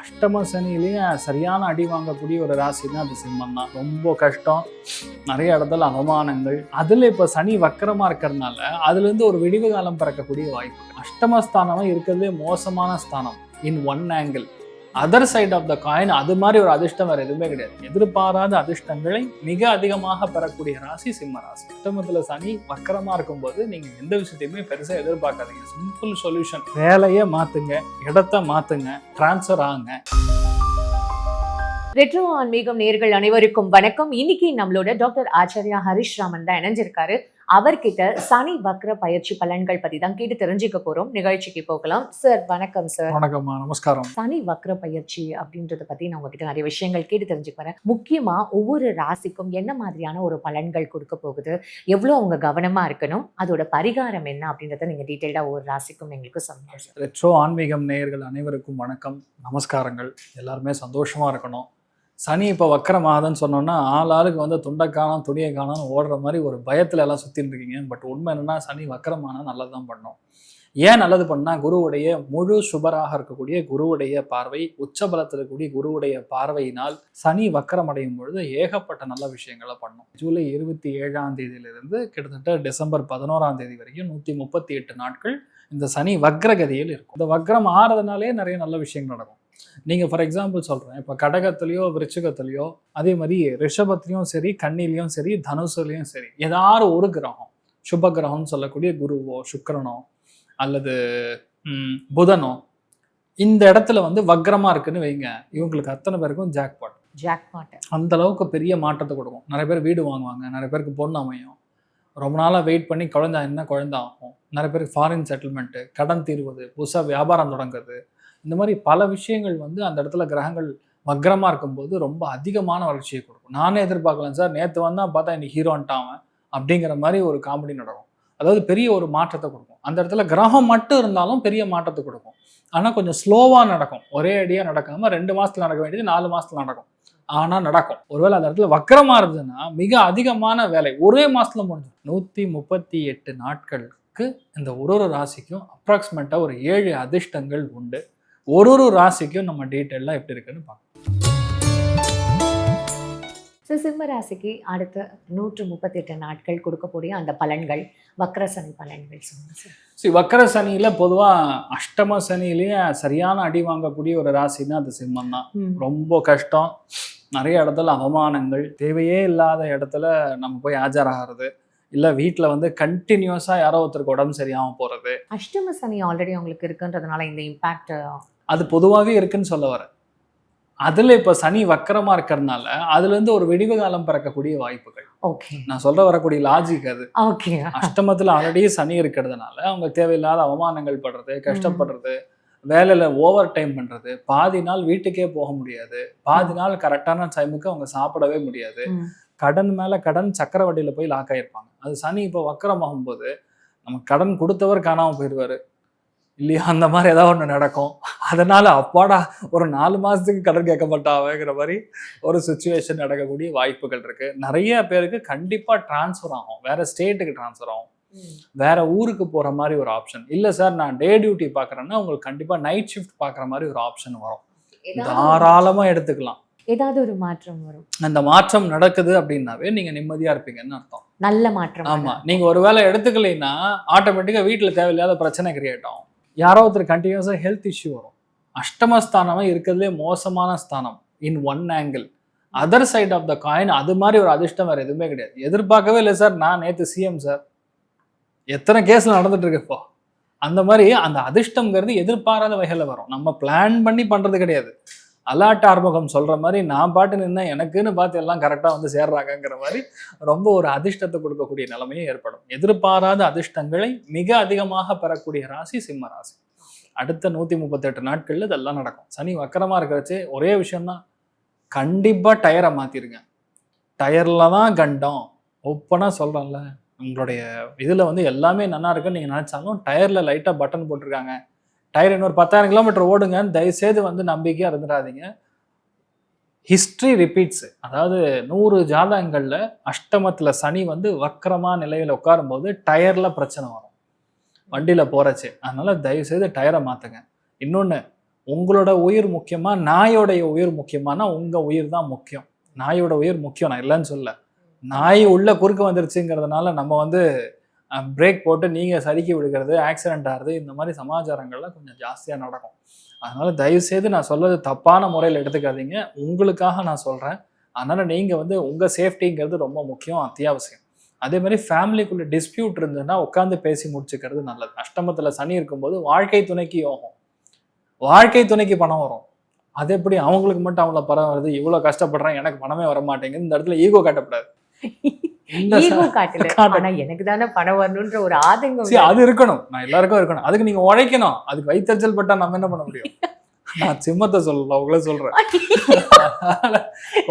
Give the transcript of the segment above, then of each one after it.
அஷ்டம சனியிலேயே சரியான அடி வாங்கக்கூடிய ஒரு ராசின்னா அது சிம்மம் தான். ரொம்ப கஷ்டம், நிறைய இடத்துல அவமானங்கள். அதுல இப்ப சனி வக்கரமா இருக்கிறதுனால அதுல இருந்து ஒரு விடிவு காலம் பிறக்கக்கூடிய வாய்ப்பு. அஷ்டமஸ்தானம் இருக்கிறதுலே மோசமான ஸ்தானம் in one angle. Other side of the coin அது மாதிரி ஒரு அதிர்ஷ்டம் வேற எதுவுமே கிடையாது. எதிர்பாராத அதிர்ஷ்டங்களை மிக அதிகமாக பெறக்கூடிய ராசி சிம்ம ராசி. அஷ்டமத்துல சனி வக்கரமா இருக்கும்போது நீங்க எந்த விஷயத்தையுமே பெருசா எதிர்பார்க்காதீங்க. சிம்பிள் சொல்யூஷன், வேலையை மாத்துங்க, இடத்த மாத்துங்க, டிரான்ஸ்ஃபர் ஆகுங்க. ரெட்ரோ ஆன்மீகம் நேயர்கள் அனைவருக்கும் வணக்கம். இன்னைக்கு நம்மளோட டாக்டர் ஆச்சாரியா ஹரிஷ் ராமன் தான் இணைஞ்சிருக்காரு. அவர்கிட்ட சனி வக்ர பயிற்சி பலன்கள் பத்தி தான் கேட்டு தெரிஞ்சுக்க போறோம். நிகழ்ச்சிக்கு போகலாம். சார் வணக்கம். சார் வணக்கம்மா. நமஸ்காரம். சனி வக்ர பயிற்சி அப்படின்றத பத்தி நான் உங்ககிட்ட நிறைய விஷயங்கள் கேட்டு தெரிஞ்சுக்கிறேன். முக்கியமா ஒவ்வொரு ராசிக்கும் என்ன மாதிரியான ஒரு பலன்கள் கொடுக்க போகுது, எவ்வளவு அவங்க கவனமா இருக்கணும், அதோட பரிகாரம் என்ன அப்படின்றத நீங்க டீட்டெயிலா ஒவ்வொரு ராசிக்கும் எங்களுக்கு சொல்லுங்க. ரெட்ரோ ஆன்மீகம் நேயர்கள் அனைவருக்கும் வணக்கம், நமஸ்காரங்கள். எல்லாருமே சந்தோஷமா இருக்கணும். சனி இப்போ வக்கரமாகுதுன்னு சொன்னோன்னா ஆளுக்கு வந்து துண்டை காணும் துணியை காணும் ஓடுற மாதிரி ஒரு பயத்தில் எல்லாம் சுற்றின்னு இருக்கீங்க. பட் உண்மை என்னன்னா, சனி வக்கரமானால் நல்லது தான் பண்ணோம். ஏன் நல்லது பண்ணால், குருவுடைய முழு சுபராக இருக்கக்கூடிய குருவுடைய பார்வை, உச்சபலத்தில் இருக்கக்கூடிய குருவுடைய பார்வையினால் சனி வக்கரம் அடையும் பொழுது ஏகப்பட்ட நல்ல விஷயங்களை பண்ணும். ஜூலை 27 கிட்டத்தட்ட டிசம்பர் 11 வரைக்கும் 138 நாட்கள் இந்த சனி வக்ரகதியில் இருக்கும். இந்த வக்ரம் ஆறதுனாலே நிறைய நல்ல விஷயங்கள் நடக்கும். நீங்கள் ஃபார் எக்ஸாம்பிள் சொல்கிறேன், இப்போ கடகத்துலேயோ விருச்சிகத்துலேயோ, அதே மாதிரி ரிஷபத்துலேயும் சரி, கன்னிலையும் சரி, தனுசுலையும் சரி, ஏதாவது ஒரு கிரகம், சுப கிரகம்னு சொல்லக்கூடிய குருவோ சுக்கிரனோ அல்லது புதனோ இந்த இடத்துல வந்து வக்ரமாக இருக்குன்னு வைங்க, இவங்களுக்கு அத்தனை பேருக்கும் ஜாக்பாட் அந்த அளவுக்கு பெரிய மாற்றத்தை கொடுக்கும். நிறைய பேர் வீடு வாங்குவாங்க, நிறைய பேருக்கு பொண்ணு அமையும், ரொம்ப நாளாக வெயிட் பண்ணி குழந்தை ஆகும், நிறைய பேருக்கு ஃபாரின் செட்டில்மெண்ட்டு, கடன் தீர்வது, புதுசாக வியாபாரம் தொடங்குறது, இந்த மாதிரி பல விஷயங்கள் வந்து அந்த இடத்துல கிரகங்கள் வக்ரமாக இருக்கும்போது ரொம்ப அதிகமான வளர்ச்சியை கொடுக்கும். நானே எதிர்பார்க்கலாம் சார், நேற்று வந்தால் பார்த்தா இன்னைக்கு ஹீரோன்ட்டான் அப்படிங்கிற மாதிரி ஒரு காமெடி நடக்கும். அதாவது பெரிய ஒரு மாற்றத்தை கொடுக்கும். அந்த இடத்துல கிரகம் மட்டும் இருந்தாலும் பெரிய மாற்றத்தை கொடுக்கும். ஆனால் கொஞ்சம் ஸ்லோவாக நடக்கும். ஒரே அடியாக நடக்காமல் 2 மாதத்தில் நடக்க வேண்டியது 4 மாதத்தில் நடக்கும். ஆனால் நடக்கும். ஒருவேளை அந்த இடத்துல வக்கரமாக இருந்ததுன்னா மிக அதிகமான வேலை ஒரே மாதத்தில் முடிஞ்சு 138 நாட்களுக்கு இந்த ஒரு ராசிக்கும் அப்ராக்சிமேட்டாக ஒரு 7 அதிர்ஷ்டங்கள் உண்டு. ஒரு ராசிக்கும் நம்ம டீட்டெயிலாக எப்படி இருக்குன்னு பார்க்கலாம். சிம்ம ராசிக்கு அடுத்த 138 நாட்கள் கொடுக்கக்கூடிய அந்த பலன்கள், வக்ர சனி பலன்கள் சொல்லுங்க. வக்ர சனியில பொதுவாக அஷ்டம சனியிலேயே சரியான அடி வாங்கக்கூடிய ஒரு ராசின்னா அது சிம்மம் தான். ரொம்ப கஷ்டம், நிறைய இடத்துல அவமானங்கள், தேவையே இல்லாத இடத்துல நம்ம போய் ஆஜராகிறது, இல்லை வீட்டில் வந்து கண்டினியூஸாக யாரோ ஒருத்தருக்கு உடம்பு சரியாமல் போகிறது. அஷ்டம சனி ஆல்ரெடி அவங்களுக்கு இருக்குன்றதுனால இந்த இம்பேக்ட் அது பொதுவாகவே இருக்குன்னு சொல்ல வரேன். அதில் இப்போ சனி வக்கரமாக இருக்கிறதுனால அதுலேருந்து ஒரு விடிவு காலம் பிறக்கக்கூடிய வாய்ப்புகள். ஓகே, நான் சொல்ல வரக்கூடிய லாஜிக் அது. ஓகே, அஷ்டமத்தில் ஆல்ரெடி சனி இருக்கிறதுனால அவங்க தேவையில்லாத அவமானங்கள் படுறது, கஷ்டப்படுறது, வேலையில் ஓவர் டைம் பண்ணுறது, பாதி நாள் வீட்டுக்கே போக முடியாது, பாதி நாள் கரெக்டான டைமுக்கு அவங்க சாப்பிடவே முடியாது, கடன் மேலே கடன் சக்கரவட்டியில் போய் லாக் ஆகிருப்பாங்க. அது சனி இப்போ வக்கரமாகும் போது நம்ம கடன் கொடுத்தவர் காணாமல் போயிடுவார் இல்லையா, அந்த மாதிரி ஏதாவது ஒன்று நடக்கும். அதனால அப்பாடா ஒரு 4 மாதத்துக்கு கடன் கேட்க மாட்டாங்கிற மாதிரி ஒரு சுச்சுவேஷன் நடக்கக்கூடிய வாய்ப்புகள் இருக்கு. நிறைய பேருக்கு கண்டிப்பாக டிரான்ஸ்ஃபர் ஆகும், வேற ஸ்டேட்டுக்கு டிரான்ஸ்ஃபர் ஆகும், வேற ஊருக்கு போகிற மாதிரி ஒரு ஆப்ஷன். இல்லை சார் நான் டே டியூட்டி பார்க்குறேன்னா உங்களுக்கு கண்டிப்பாக நைட் ஷிஃப்ட் பார்க்குற மாதிரி ஒரு ஆப்ஷன் வரும். தாராளமாக எடுத்துக்கலாம். ஏதாவது ஒரு மாற்றம் வரும். அந்த மாற்றம் நடக்குது அப்படின்னாவே நீங்க நிம்மதியா இருப்பீங்கன்னு அர்த்தம். நல்ல மாற்றம். ஆமா, நீங்க ஒரு வேளை எடுத்துக்கலைன்னா ஆட்டோமேட்டிக்கா வீட்டுல தேவையில்லாத பிரச்சனை கிரியேட் ஆகும். யாரோ ஒருத்தர் கண்டினியூஸா ஹெல்த் இஷ்யூ வரும். அஷ்டமஸ்தானமே இருக்கிறதுலே மோசமான ஸ்தானம் in one angle. Other side of the coin அது மாதிரி ஒரு அதிர்ஷ்டம் வேற எதுவுமே கிடையாது. எதிர்பார்க்கவே இல்லை சார், நான் நேற்று சிஎம் சார், எத்தனை கேஸ்ல நடந்துட்டு இருக்கு இப்போ. அந்த மாதிரி அந்த அதிர்ஷ்டம்ங்கிறது எதிர்பாராத வகையில வரும். நம்ம பிளான் பண்ணி பண்றது கிடையாது. அலாட் ஆர்முகம் சொல்ற மாதிரி நான் பாட்டு நின்னா எனக்குன்னு பார்த்து எல்லாம் கரெக்டா வந்து சேர்றாங்கிற மாதிரி ரொம்ப ஒரு அதிர்ஷ்டத்தை கொடுக்கக்கூடிய நிலைமையும் ஏற்படும். எதிர்பாராத அதிர்ஷ்டங்களை மிக அதிகமாக பெறக்கூடிய ராசி சிம்ம ராசி. அடுத்த 138 நாட்கள்ல இதெல்லாம் நடக்கும். சனி வக்கரமா இருக்கிறச்சு ஒரே விஷயம்தான், கண்டிப்பா டயரை மாத்திருங்க. டயர்ல தான் கண்டம். ஓப்பனா சொல்றேன்ல, உங்களுடைய இதுல வந்து எல்லாமே நல்லா இருக்குன்னு நீங்க நினைச்சாலும் டயர்ல லைட்டா பட்டன் போட்டிருக்காங்க, டயர் இன்னொரு 10,000 கிலோமீட்டர் ஓடுங்கன்னு தயவுசெய்து வந்து நம்பிக்கையாக இருந்துடாதீங்க. History repeats. அதாவது 100 ஜாதகங்களில் அஷ்டமத்தில் சனி வந்து வக்கரமாக நிலையில் உட்காரும் போது டயரில் பிரச்சனை வரும் வண்டியில் போகிறச்சு. அதனால தயவுசெய்து டயரை மாற்றுங்க. இன்னொன்று, உங்களோட உயிர் முக்கியமா, நாயோடைய உயிர் முக்கியமானா உங்க உயிர் தான் முக்கியம். நாயோட உயிர் முக்கியம், நான் இல்லைன்னு சொல்ல. நாய் உள்ள குறுக்க வந்துருச்சுங்கிறதுனால நம்ம வந்து பிரேக் போட்டு நீங்க சறுக்கி விடுகிறது, ஆக்சிடென்ட் ஆகுறது, இந்த மாதிரி சமாச்சாரங்கள்லாம் கொஞ்சம் ஜாஸ்தியா நடக்கும். அதனால தயவு செய்து நான் சொல்றது தப்பான முறையில் எடுத்துக்காதீங்க. உங்களுக்காக நான் சொல்றேன். அதனால நீங்க வந்து உங்க சேஃப்டிங்கிறது ரொம்ப முக்கியம், அத்தியாவசியம். அதே மாதிரி ஃபேமிலிக்குள்ள டிஸ்பியூட் இருந்ததுன்னா உட்காந்து பேசி முடிச்சுக்கிறது நல்லது. அஷ்டமத்துல சனி இருக்கும்போது வாழ்க்கை துணைக்கு யோகம், வாழ்க்கை துணைக்கு பணம் வரும். அது எப்படி அவங்களுக்கு மட்டும் அவங்கள பணம் வருது, இவ்வளவு கஷ்டப்படுறேன் எனக்கு பணமே வர மாட்டேங்குது, இந்த இடத்துல ஈகோ காட்டக்கூடாது. இந்த ஈகோ காட்டல. ஆனா எனக்கு தானே பணம் வரணும்ன்ற ஒரு ஆதங்கம். அது இருக்கணும், நான் எல்லாருக்கும் இருக்கணும். அதுக்கு நீங்க உழைக்கணும். அதுக்கு வயிற்றுச்சல் பட்டா நம்ம என்ன பண்ண முடியும்? நான் சிம்மத்தை சொல்லல, உங்களே சொல்றேன்.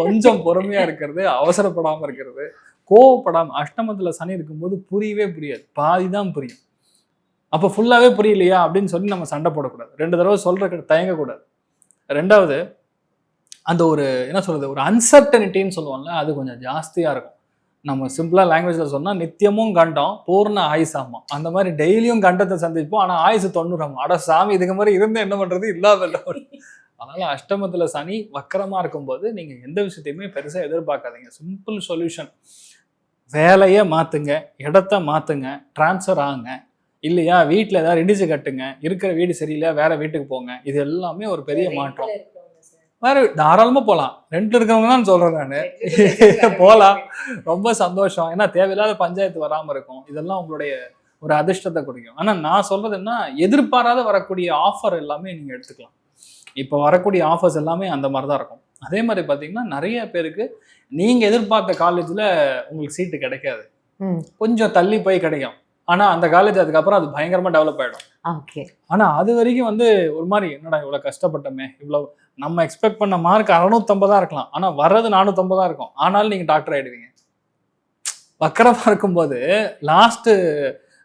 கொஞ்சம் பொறுமையா இருக்கிறது, அவசரப்படாம இருக்கிறது, கோவப்படாம. அஷ்டமத்துல சனி இருக்கும்போது புரியவே புரியாது, பாதிதான் புரியும். அப்ப ஃபுல்லாவே புரியலையா அப்படின்னு சொல்லி நம்ம சண்டை போடக்கூடாது. 2 தடவை சொல்ற தயங்கக்கூடாது. 2வது அந்த ஒரு என்ன சொல்றது, ஒரு அன்சர்டனிட்டின்னு சொல்லுவோம்ல, அது கொஞ்சம் ஜாஸ்தியா இருக்கும். நம்ம சிம்பிளா லாங்குவேஜ்ல சொன்னா நித்தியமும் கண்டம் பூர்ண ஆயுசாமா. அந்த மாதிரி டெய்லியும் கண்டத்தை சந்திப்போம், ஆனா ஆயுசு 90 ஆகும். அட சாமி, இதுக்கு மாதிரி இருந்து என்ன பண்றது, இல்லாம. அதனால அஷ்டமத்துல சனி வக்கரமா இருக்கும்போது நீங்க எந்த விஷயத்தையுமே பெருசா எதிர்பார்க்காதீங்க. சிம்பிள் சொல்யூஷன், வேலையை மாத்துங்க, இடத்த மாத்துங்க, டிரான்ஸ்ஃபர் ஆகுங்க. இல்லையா வீட்டில் ஏதாவது இடிச்சு கட்டுங்க, இருக்கிற வீடு சரியில்லையா வேற வீட்டுக்கு போங்க. இது எல்லாமே ஒரு பெரிய மாற்றம். வேற தாராளமா போகலாம், ரெண்ட் இருக்கிறவங்க தான் சொல்றேன் நான். போகலாம், ரொம்ப சந்தோஷம். ஏன்னா தேவையில்லாத பஞ்சாயத்து வராம இருக்கும். இதெல்லாம் உங்களுடைய ஒரு அதிர்ஷ்டத்தை குறிக்கும். ஆனா நான் சொல்றது என்ன, எதிர்பாராத வரக்கூடிய ஆஃபர் எல்லாமே நீங்க எடுத்துக்கலாம். இப்போ வரக்கூடிய ஆஃபர்ஸ் எல்லாமே அந்த மாதிரி தான் இருக்கும். அதே மாதிரி பார்த்தீங்கன்னா நிறைய பேருக்கு நீங்க எதிர்பார்த்த காலேஜ்ல உங்களுக்கு சீட்டு கிடைக்காது, கொஞ்சம் தள்ளி போய் கிடைக்கும். ஆனா அந்த காலேஜ் அதுக்கப்புறம் அது பயங்கரமா டெவலப் ஆயிடும். ஆனா அது வரைக்கும் வந்து ஒரு மாதிரி என்னடா இவ்வளவு கஷ்டப்பட்டமே, இவ்வளவு நம்ம எக்ஸ்பெக்ட் பண்ண மார்க் 650 இருக்கலாம், ஆனா வர்றது 450 இருக்கும். ஆனாலும் நீங்க டாக்டர் ஆயிடுவீங்க. வக்கரமா இருக்கும்போது லாஸ்ட்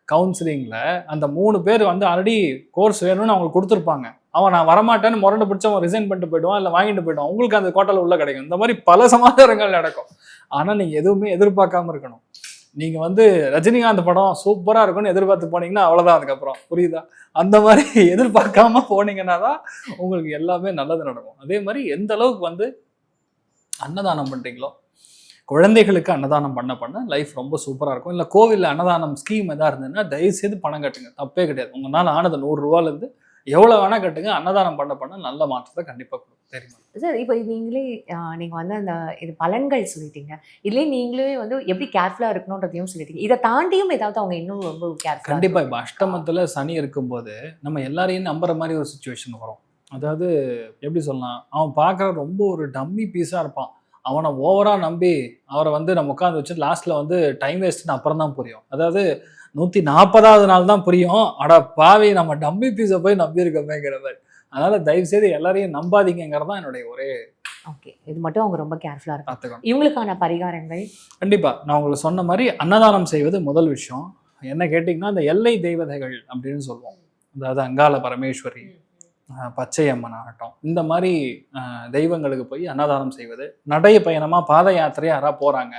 கவுன்சிலிங்ல அந்த 3 பேர் வந்து ஆல்ரெடி கோர்ஸ் வேணும்னு அவங்களுக்கு கொடுத்துருப்பாங்க. அவன் நான் வரமாட்டேன்னு முரண்டு பிடிச்ச அவன் ரிசைன் பண்ணிட்டு போயிடுவான், இல்லை வாங்கிட்டு போயிடுவான். உங்களுக்கு அந்த கோட்டால உள்ள கிடைக்கும். இந்த மாதிரி பல சமாச்சாரங்கள் நடக்கும். ஆனா நீங்க எதுவுமே எதிர்பார்க்காம இருக்கணும். நீங்க வந்து ரஜினிகாந்த் படம் சூப்பரா இருக்கும்னு எதிர்பார்த்து போனீங்கன்னா அவ்வளவுதான். அதுக்கப்புறம் புரியுதா, அந்த மாதிரி எதிர்பார்க்காம போனீங்கன்னா தான் உங்களுக்கு எல்லாமே நல்லது நடக்கும். அதே மாதிரி எந்த அளவுக்கு வந்து அன்னதானம் பண்றீங்களோ, குழந்தைகளுக்கு அன்னதானம் பண்ண லைஃப் ரொம்ப சூப்பரா இருக்கும். இல்ல கோவில்ல அன்னதானம் ஸ்கீம் எதா இருந்ததுன்னா தயவு செய்து பணம் கட்டுங்க, தப்பே கிடையாது. உங்களால ஆனது 100 ரூபாயில இருந்து எவ்வளவு வேணா கட்டுங்க. அன்னதானம் பண்ண நல்ல மாற்றத்தை கண்டிப்பா கொடுக்கும். தெரியுமா சார்? இப்போ நீங்களே நீங்க வந்து அந்த இது பலன்கள் சொல்லிட்டீங்க, இதுலயே நீங்களே வந்து எப்படி கேர்ஃபுல்லா இருக்கணும்ன்றதையும் சொல்லிட்டீங்க. இதை தாண்டியும் ஏதாவது அவங்க இன்னும் ரொம்ப கேர்ஃபுல்லா? கண்டிப்பா. இப்போ அஷ்டமத்துல சனி இருக்கும்போது நம்ம எல்லாரையும் நம்புற மாதிரி ஒரு சுச்சுவேஷன் வரும். அதாவது எப்படி சொல்லலாம், அவன் பார்க்குற ரொம்ப ஒரு டம்மி பீஸா இருப்பான். அவனை ஓவரா நம்பி அவரை வந்து நம்ம உட்காந்து வச்சு லாஸ்ட்ல வந்து டைம் வேஸ்ட்னு அப்புறம் தான் புரியும். அதாவது 140வது நாள் தான் புரியும், அட பாவி நம்ம டம்மி பீஸை போய் நம்பி இருக்கமேங்கிற மாதிரி. அதனால தயவு செய்து எல்லாரையும் நம்பாதீங்கிறது தான் என்னுடைய ஒரே. ஓகே, இது மட்டும் அவங்க ரொம்ப கேர்ஃபுல்லா இருக்காங்க. இவங்களுக்கான பரிகாரங்கள் கண்டிப்பா நான் உங்களுக்கு சொன்ன மாதிரி அன்னதானம் செய்வது முதல் விஷயம். என்ன கேட்டிங்கன்னா இந்த எல்லை தெய்வதைகள் அப்படின்னு சொல்லுவோம். அதாவது அங்காள பரமேஸ்வரி, பச்சை அம்மன் ஆகட்டும், இந்த மாதிரி தெய்வங்களுக்கு போய் அன்னதானம் செய்வது. நடை பயணமா பாத யாத்திரை யாராவது போறாங்க,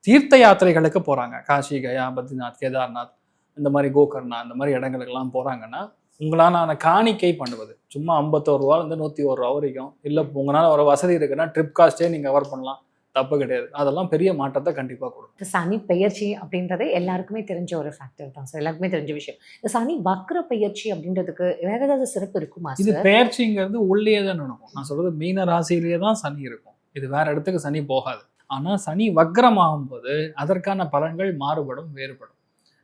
தீர்த்த யாத்திரைகளுக்கு போறாங்க, காசி, கயா, பத்ரிநாத், கேதார்நாத், இந்த மாதிரி கோகர்ணா, இந்த மாதிரி இடங்களுக்கெல்லாம் போறாங்கன்னா உங்களான காணிக்கை பண்ணுவது. சும்மா 51 ரூபாயிலிருந்து 101 ரூபா வரைக்கும், இல்லை உங்களால் ஒரு வசதி இருக்குன்னா ட்ரிப் காஸ்ட்டே நீங்கள் கவர் பண்ணலாம், தப்பு கிடையாது. அதெல்லாம் பெரிய மாற்றத்தை கண்டிப்பாக கொடுக்கும். சனி பெயர்ச்சி அப்படின்றது எல்லாருக்குமே தெரிஞ்ச ஒரு ஃபேக்டர் தான் சார், எல்லாருக்குமே தெரிஞ்ச விஷயம். இந்த சனி வக்ர பெயர்ச்சி அப்படின்றதுக்கு வேற ஏதாவது சிறப்பு இருக்குமா? இது பெயர்ச்சிங்கிறது உள்ளே தான் நடக்கும். நான் சொல்றது மீன ராசியிலேயே தான் சனி இருக்கும், இது வேற இடத்துக்கு சனி போகாது. ஆனால் சனி வக்ரமாகும் போது அதற்கான பலன்கள் மாறுபடும், வேறுபடும்.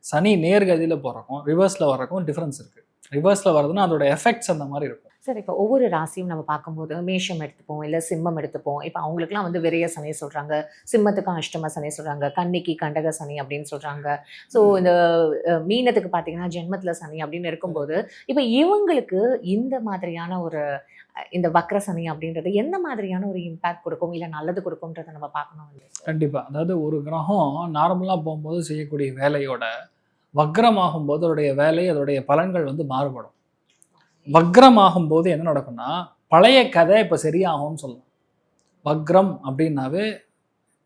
சனி நேர்கதியில் போகிறக்கும் ரிவர்ஸில் வரக்கும் டிஃப்ரென்ஸ் இருக்குது. ரிவர்ஸில் வருதுன்னா அதோட எஃபெக்ட்ஸ் அந்த மாதிரி இருக்கும். சார், இப்போ ஒவ்வொரு ராசியும் நம்ம பார்க்கும்போது மேஷம் எடுத்துப்போம், இல்லை சிம்மம் எடுத்துப்போம். இப்போ அவங்களுக்குலாம் வந்து விரைய சனி சொல்கிறாங்க, சிம்மத்துக்கு அஷ்டம சனி சொல்கிறாங்க, கன்னிக்கு கண்டக சனி அப்படின்னு சொல்கிறாங்க. ஸோ இந்த மீனத்துக்கு பார்த்தீங்கன்னா ஜென்மத்தில் சனி அப்படின்னு இருக்கும்போது இப்போ இவங்களுக்கு இந்த மாதிரியான ஒரு இந்த வக்ர சனி அப்படின்றது எந்த மாதிரியான ஒரு இம்பேக்ட் கொடுக்கும், இல்லை நல்லது கொடுக்கும்ன்றதை நம்ம பார்க்கணும். கண்டிப்பாக. அதாவது ஒரு கிரகம் நார்மலாக போகும்போது செய்யக்கூடிய வேலையோட வக்ரமாகும் போது அதோடைய வேலை, அதோடைய பலன்கள் வந்து மாறுபடும். வக்ரமாகும் போது என்ன நடக்கும்னா பழைய கதை இப்போ சரியாகும்னு சொல்லலாம். வக்ரம் அப்படின்னாவே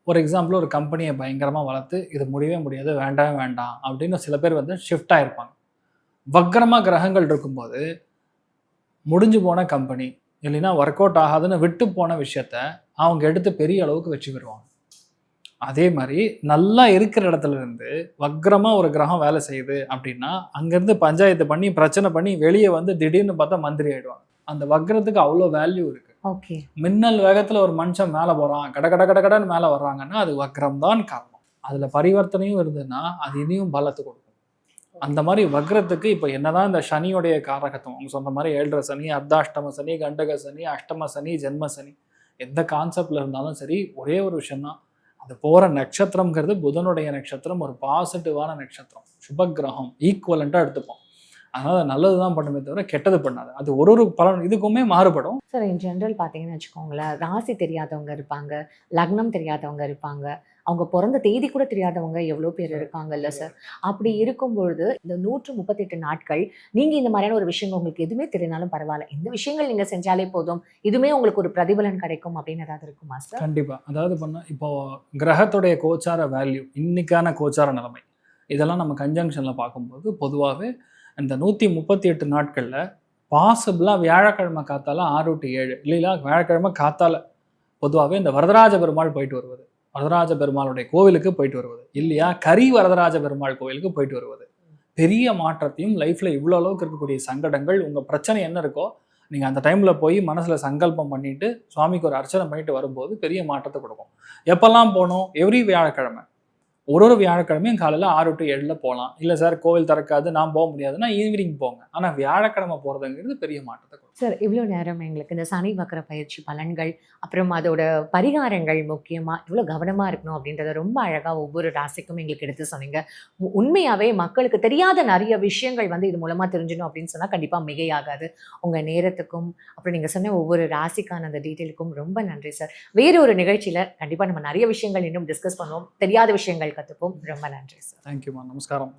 ஒரு எக்ஸாம்பிள், ஒரு கம்பெனியை பயங்கரமாக வளர்த்து இது முடியவே முடியாது, வேண்டாம் வேண்டாம் அப்படின்னு சில பேர் வந்து ஷிஃப்ட் ஆகிருப்பாங்க. வக்ரமாக கிரகங்கள் இருக்கும்போது முடிஞ்சு போன கம்பெனி இல்லைன்னா ஒர்க் அவுட் ஆகாதுன்னு விட்டு போன விஷயத்த அவங்க எடுத்து பெரிய அளவுக்கு வெற்றி பெறுவாங்க. அதே மாதிரி நல்லா இருக்கிற இடத்துல இருந்து வக்ரமா ஒரு கிரகம் வேலை செய்யுது அப்படின்னா அங்கேருந்து பஞ்சாயத்து பண்ணி பிரச்சனை பண்ணி வெளியே வந்து திடீர்னு பார்த்தா மந்திரி ஆயிடுவாங்க. அந்த வக்ரத்துக்கு அவ்வளோ வேல்யூ இருக்கு. ஓகே. மின்னல் வேகத்துல ஒரு மனுஷன் மேலே போறான், கட கட கட கடன்னு மேலே வர்றாங்கன்னா அது வக்ரம் தான் காரணம். அதுல பரிவர்த்தனையும் இருந்ததுன்னா அது இனியும் பலத்தை கொடுக்கும். அந்த மாதிரி வக்ரத்துக்கு இப்போ என்னதான் இந்த சனியோடைய காரகத்துவம் அவங்க சொன்ன மாதிரி 7.5 சனி, அர்த்தாஷ்டம சனி, கண்டக சனி, அஷ்டம சனி, ஜென்ம சனி, எந்த கான்செப்ட்ல இருந்தாலும் சரி ஒரே ஒரு விஷயம்தான், அது போற நட்சத்திரம்ங்கிறது புதனுடைய நட்சத்திரம், ஒரு பாசிட்டிவான நட்சத்திரம், சுபகிரகம், ஈக்குவலண்டா எடுத்துப்போம். அதனால நல்லது தான் பண்ணுமே தவிர கெட்டது பண்ணாது. அது ஒரு பலன் இதுக்குமே மாறுபடும். சார் இன் ஜென்ரல் பார்த்தீங்கன்னு வச்சுக்கோங்களேன், ராசி தெரியாதவங்க இருப்பாங்க, லக்னம் தெரியாதவங்க இருப்பாங்க, அவங்க பிறந்த தேதி கூட தெரியாதவங்க எவ்வளோ பேர் இருக்காங்கல்ல சார். அப்படி இருக்கும் பொழுது இந்த 138 நாட்கள் நீங்கள் இந்த மாதிரியான ஒரு விஷயங்கள் உங்களுக்கு எதுவுமே தெரியனாலும் பரவாயில்ல, இந்த விஷயங்கள் நீங்கள் செஞ்சாலே போதும், இதுவுமே உங்களுக்கு ஒரு பிரதிபலன் கிடைக்கும் அப்படின்னு ஏதாவது இருக்குமா சார்? கண்டிப்பா. அதாவது இப்போ கிரகத்துடைய கோச்சார வேல்யூ, இன்னைக்கான கோச்சார நிலைமை, இதெல்லாம் நம்ம கன்ஜங்ஷன்ல பார்க்கும்போது பொதுவாகவே இந்த 138 நாட்கள்ல பாசிபிளாக வியாழக்கிழமை காத்தால 6 to 7 இல்லைங்களா, வியாழக்கிழமை காத்தால பொதுவாகவே இந்த வரதராஜ பெருமாள் போயிட்டு வருவது, வரதராஜ பெருமாளுடைய கோவிலுக்கு போயிட்டு வருவது இல்லையா, கரி வரதராஜ பெருமாள் கோவிலுக்கு போயிட்டு வருவது பெரிய மாற்றத்தையும், லைஃப்ல இவ்வளோ அளவுக்கு இருக்கக்கூடிய சங்கடங்கள், உங்க பிரச்சனை என்ன இருக்கோ நீங்க அந்த டைம்ல போய் மனசுல சங்கல்பம் பண்ணிட்டு சுவாமிக்கு ஒரு அர்ச்சனை பண்ணிட்டு வரும்போது பெரிய மாற்றத்தை கொடுக்கும். எப்பெல்லாம் போகணும்? எவ்ரி வியாழக்கிழமை, ஒரு வியாழக்கிழமையும் காலையில் 6 to 7 போகலாம். இல்லை சார் கோவில் திறக்காது நான் போக முடியாதுன்னா ஈவினிங் போங்க. ஆனால் வியாழக்கிழமை போகிறதுங்கிறது பெரிய மாற்றத்தை கொடுக்கும். சார் இவ்வளோ நேரம் எங்களுக்கு இந்த சனி வக்கர பயிற்சி பலன்கள், அப்புறம் அதோட பரிகாரங்கள், முக்கியமாக இவ்வளோ கவனமாக இருக்கணும் அப்படின்றத ரொம்ப அழகாக ஒவ்வொரு ராசிக்கும் எங்களுக்கு எடுத்து சொன்னீங்க. உண்மையாகவே மக்களுக்கு தெரியாத நிறைய விஷயங்கள் வந்து இது மூலமாக தெரிஞ்சிடும் அப்படின்னு சொன்னால் கண்டிப்பாக மிகையாகாது. உங்கள் நேரத்துக்கும் அப்புறம் நீங்கள் சொன்ன ஒவ்வொரு ராசிக்கான அந்த டீட்டெயிலுக்கும் ரொம்ப நன்றி சார். வேறு ஒரு நிகழ்ச்சியில் கண்டிப்பாக நம்ம நிறைய விஷயங்கள் இன்னும் டிஸ்கஸ் பண்ணுவோம், தெரியாத விஷயங்கள் கற்றுப்போம். ரொம்ப நன்றி சார். தேங்க்யூமா. நமஸ்காரம்.